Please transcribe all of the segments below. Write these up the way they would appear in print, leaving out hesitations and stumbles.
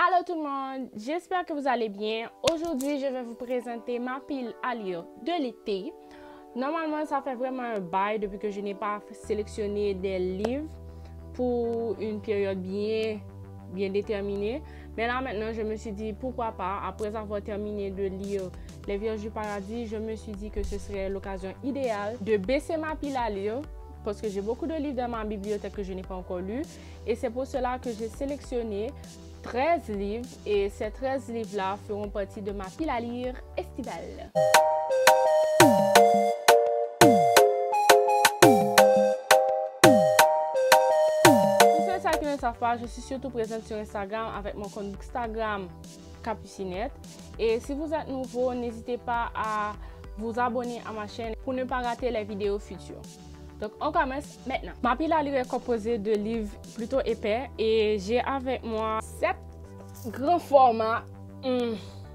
Allô tout le monde, j'espère que vous allez bien. Aujourd'hui, je vais vous présenter ma pile à lire de l'été. Normalement, ça fait vraiment un bail depuis que je n'ai pas sélectionné des livres pour une période bien déterminée. Mais là maintenant, je me suis dit pourquoi pas, après avoir terminé de lire Les Vierges du Paradis, je me suis dit que ce serait l'occasion idéale de baisser ma pile à lire parce que j'ai beaucoup de livres dans ma bibliothèque que je n'ai pas encore lus. Et c'est pour cela que j'ai sélectionné 13 livres et ces 13 livres-là feront partie de ma pile à lire estivale. Pour ceux qui ne savent pas, je suis surtout présente sur Instagram avec mon compte Instagram Capucinette. Et si vous êtes nouveau, n'hésitez pas à vous abonner à ma chaîne pour ne pas rater les vidéos futures. Donc, on commence maintenant. Ma pile à lire est composée de livres plutôt épais et j'ai avec moi 7 grands formats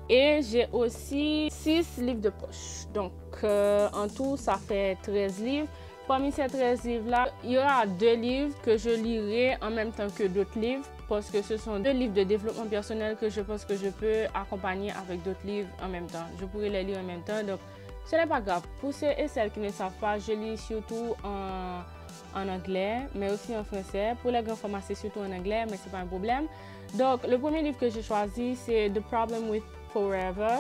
et j'ai aussi 6 livres de poche. Donc, en tout, ça fait 13 livres. Parmi ces 13 livres-là, il y aura 2 livres que je lirai en même temps que d'autres livres parce que ce sont 2 livres de développement personnel que je pense que je peux accompagner avec d'autres livres en même temps. Je pourrais les lire en même temps. Donc, ce n'est pas grave. Pour ceux et celles qui ne savent pas, je lis surtout en anglais, mais aussi en français. Pour les grands formats, c'est surtout en anglais, mais ce n'est pas un problème. Donc, le premier livre que j'ai choisi, c'est The Problem with Forever.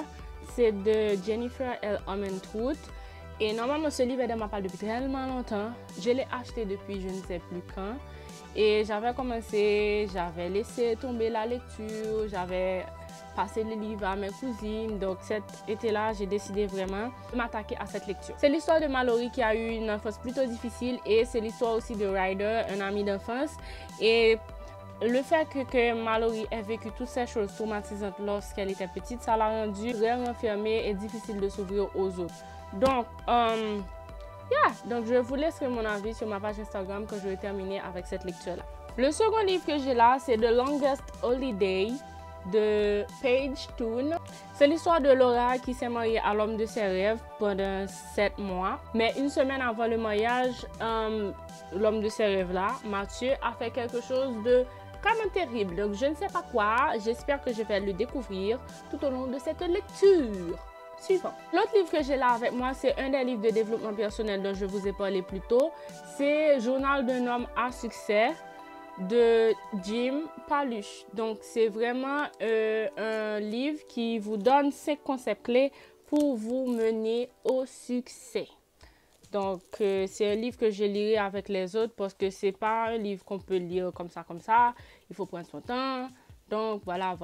C'est de Jennifer L. Armentrout. Et normalement, ce livre est dans ma palle depuis tellement longtemps. Je l'ai acheté depuis je ne sais plus quand. Et j'avais commencé, j'avais laissé tomber la lecture, j'avais passer le livre à mes cousines. Donc cet été-là, j'ai décidé vraiment de m'attaquer à cette lecture. C'est l'histoire de Mallory qui a eu une enfance plutôt difficile et c'est l'histoire aussi de Ryder, un ami d'enfance. Et le fait que Mallory ait vécu toutes ces choses traumatisantes lorsqu'elle était petite, ça l'a rendue très renfermée et difficile de s'ouvrir aux autres. Donc, donc je vous laisserai mon avis sur ma page Instagram quand je vais terminer avec cette lecture-là. Le second livre que j'ai là, c'est The Longest Holiday de Paige Toon. C'est l'histoire de Laura qui s'est mariée à l'homme de ses rêves pendant 7 mois. Mais une semaine avant le mariage, l'homme de ses rêves-là, Mathieu, a fait quelque chose de quand même terrible. Donc je ne sais pas quoi. J'espère que je vais le découvrir tout au long de cette lecture. Suivant. L'autre livre que j'ai là avec moi, c'est un des livres de développement personnel dont je vous ai parlé plus tôt. C'est Journal d'un homme à succès de Jim Paluch. Donc, c'est vraiment un livre qui vous donne 5 concepts clés pour vous mener au succès. Donc, c'est un livre que je lirai avec les autres parce que c'est pas un livre qu'on peut lire comme ça. Il faut prendre son temps. Donc, voilà.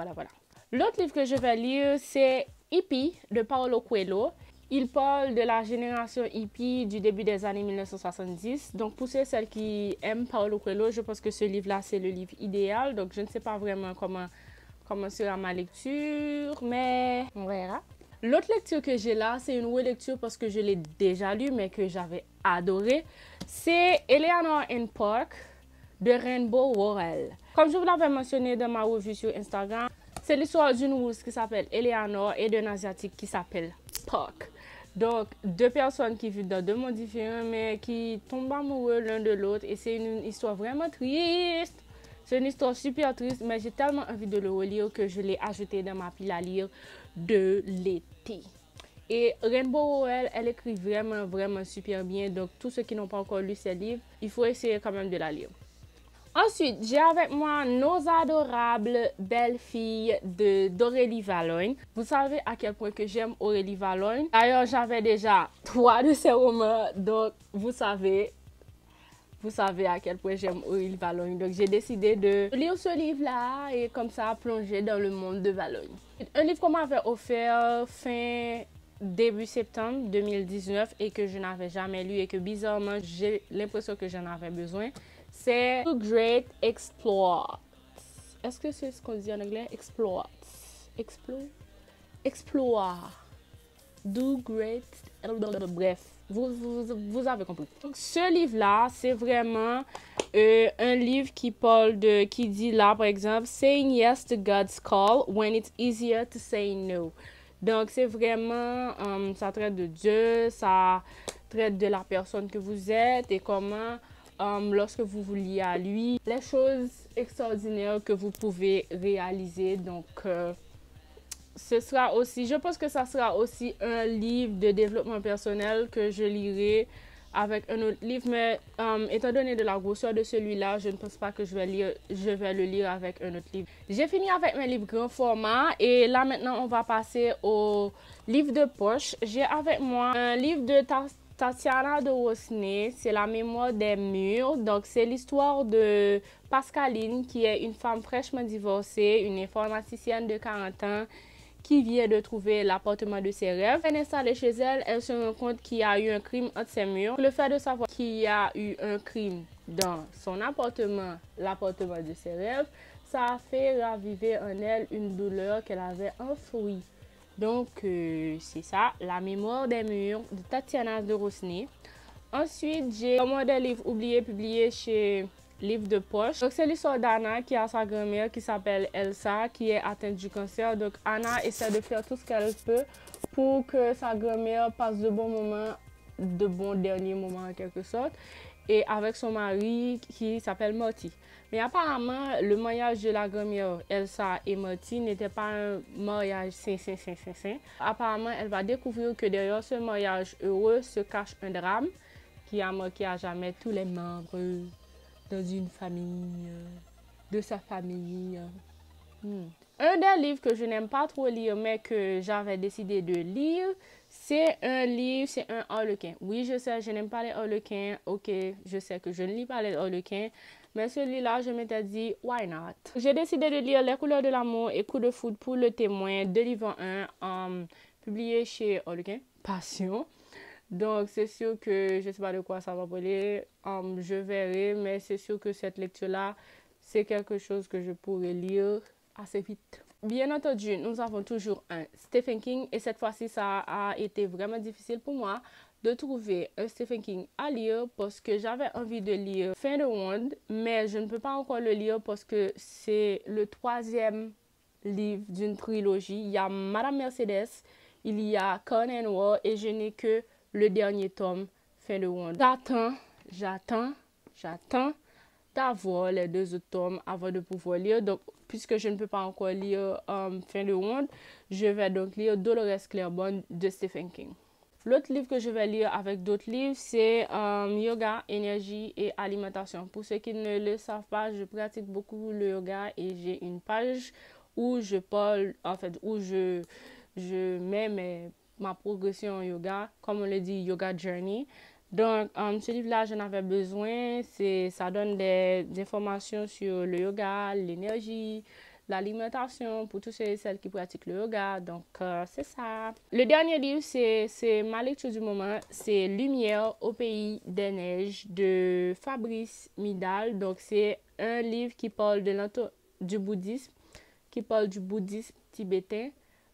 L'autre livre que je vais lire, c'est Hippie de Paulo Coelho. Il parle de la génération hippie du début des années 1970. Donc, pour celles qui aiment Paulo Coelho, je pense que ce livre-là, c'est le livre idéal. Donc, je ne sais pas vraiment comment sera ma lecture, mais on verra. L'autre lecture que j'ai là, c'est une relecture parce que je l'ai déjà lu, mais que j'avais adoré. C'est Eleanor in Park de Rainbow Rowell. Comme je vous l'avais mentionné dans ma revue sur Instagram, c'est l'histoire d'une rousse qui s'appelle Eleanor et d'un asiatique qui s'appelle Park. Donc, 2 personnes qui vivent dans 2 mondes différents, mais qui tombent amoureux l'un de l'autre. Et c'est une histoire vraiment triste. C'est une histoire super triste, mais j'ai tellement envie de le relire que je l'ai ajouté dans ma pile à lire de l'été. Et Rainbow Rowell, elle écrit vraiment super bien. Donc, tous ceux qui n'ont pas encore lu ces livres, il faut essayer quand même de la lire. Ensuite, j'ai avec moi Nos adorables belles filles d'Aurélie Valognes. Vous savez à quel point que j'aime Aurélie Valognes. D'ailleurs, j'avais déjà 3 de ses romans, donc vous savez à quel point j'aime Aurélie Valognes. Donc, j'ai décidé de lire ce livre-là et comme ça plonger dans le monde de Valognes. Un livre qu'on m'avait offert début septembre 2019 et que je n'avais jamais lu et que bizarrement, j'ai l'impression que j'en avais besoin. C'est Do Great Exploits. Est-ce que c'est ce qu'on dit en anglais? Exploits. Exploits. Do Great. Bref, vous avez compris. Donc, ce livre-là, c'est vraiment un livre qui dit là, par exemple, Saying Yes to God's Call when it's easier to say no. Donc, c'est vraiment, ça traite de Dieu, ça traite de la personne que vous êtes et comment lorsque vous vous liez à lui, les choses extraordinaires que vous pouvez réaliser. Donc, ce sera aussi, je pense que ça sera aussi un livre de développement personnel que je lirai avec un autre livre, mais étant donné de la grosseur de celui-là, je ne pense pas que je vais le lire avec un autre livre. J'ai fini avec mes livres grand format et là maintenant on va passer au livre de poche. J'ai avec moi un livre de Tatiana de Rosny, c'est La mémoire des murs. Donc c'est l'histoire de Pascaline qui est une femme fraîchement divorcée, une informaticienne de 40 ans qui vient de trouver l'appartement de ses rêves. Elle est installée chez elle, elle se rend compte qu'il y a eu un crime entre ses murs. Le fait de savoir qu'il y a eu un crime dans son appartement, l'appartement de ses rêves, ça a fait raviver en elle une douleur qu'elle avait enfouie. Donc, c'est ça, La mémoire des murs de Tatiana de Rosny. Ensuite, j'ai un des livres oubliés publié chez Livre de poche. Donc, c'est l'histoire d'Anna qui a sa grand-mère qui s'appelle Elsa, qui est atteinte du cancer. Donc, Anna essaie de faire tout ce qu'elle peut pour que sa grand-mère passe de bons moments, de bons derniers moments en quelque sorte, et avec son mari qui s'appelle Marty. Mais apparemment, le mariage de la grand-mère Elsa et Marty n'était pas un mariage sain. Apparemment, elle va découvrir que derrière ce mariage heureux se cache un drame qui a marqué à jamais tous les membres dans une famille, de sa famille. Un des livres que je n'aime pas trop lire, mais que j'avais décidé de lire, c'est un harlequin. Oui, je sais, je n'aime pas les harlequins. Ok, je sais que je ne lis pas les harlequins, mais celui-là, je m'étais dit, why not? J'ai décidé de lire Les couleurs de l'amour et Coup de foudre pour le témoin de livre 1, publié chez Harlequin Passion. Donc, c'est sûr que je ne sais pas de quoi ça va parler, je verrai, mais c'est sûr que cette lecture-là, c'est quelque chose que je pourrais lire assez vite. Bien entendu, nous avons toujours un Stephen King et cette fois-ci, ça a été vraiment difficile pour moi de trouver un Stephen King à lire parce que j'avais envie de lire Fin de monde, mais je ne peux pas encore le lire parce que c'est le 3e livre d'une trilogie. Il y a Madame Mercedes, il y a Corn and War et je n'ai que le dernier tome, Fin de monde. J'attends d'avoir les 2 autres tomes avant de pouvoir lire. Donc, puisque je ne peux pas encore lire Fin de monde, je vais donc lire Dolores Claiborne de Stephen King. L'autre livre que je vais lire avec d'autres livres, c'est Yoga, énergie et alimentation. Pour ceux qui ne le savent pas, je pratique beaucoup le yoga et j'ai une page où je parle, en fait, où je mets ma progression en yoga, comme on le dit, Yoga Journey. Donc, ce livre-là, j'en avais besoin. Ça donne des informations sur le yoga, l'énergie, l'alimentation pour tous ceux et celles qui pratiquent le yoga. Donc, c'est ça. Le dernier livre, c'est ma lecture du moment. C'est Lumière au pays des neiges de Fabrice Midal. Donc, c'est un livre qui parle du bouddhisme, qui parle du bouddhisme tibétain.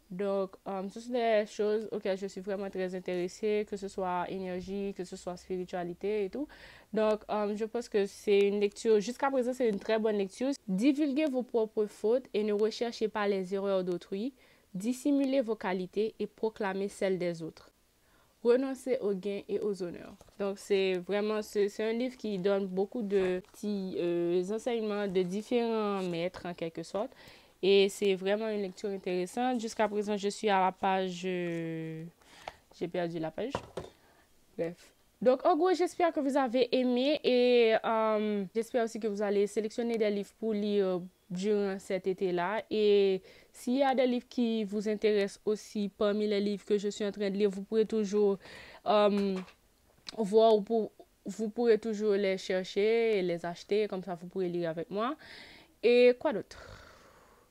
Donc, ce sont des choses auxquelles je suis vraiment très intéressée, que ce soit énergie, que ce soit spiritualité et tout. Donc, je pense que c'est une lecture, jusqu'à présent, c'est une très bonne lecture. Divulguez vos propres fautes et ne recherchez pas les erreurs d'autrui. Dissimulez vos qualités et proclamez celles des autres. Renoncez aux gains et aux honneurs. Donc, c'est un livre qui donne beaucoup de petits enseignements de différents maîtres, en quelque sorte. Et c'est vraiment une lecture intéressante. Jusqu'à présent, je suis à la page... J'ai perdu la page. Bref. Donc, en gros, j'espère que vous avez aimé et j'espère aussi que vous allez sélectionner des livres pour lire durant cet été-là. Et s'il y a des livres qui vous intéressent aussi parmi les livres que je suis en train de lire, vous pourrez toujours voir, vous pourrez toujours les chercher et les acheter. Comme ça, vous pourrez lire avec moi. Et quoi d'autre?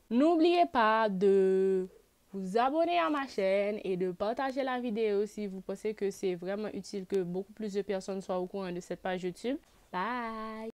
N'oubliez pas de vous abonner à ma chaîne et de partager la vidéo si vous pensez que c'est vraiment utile que beaucoup plus de personnes soient au courant de cette page YouTube. Bye!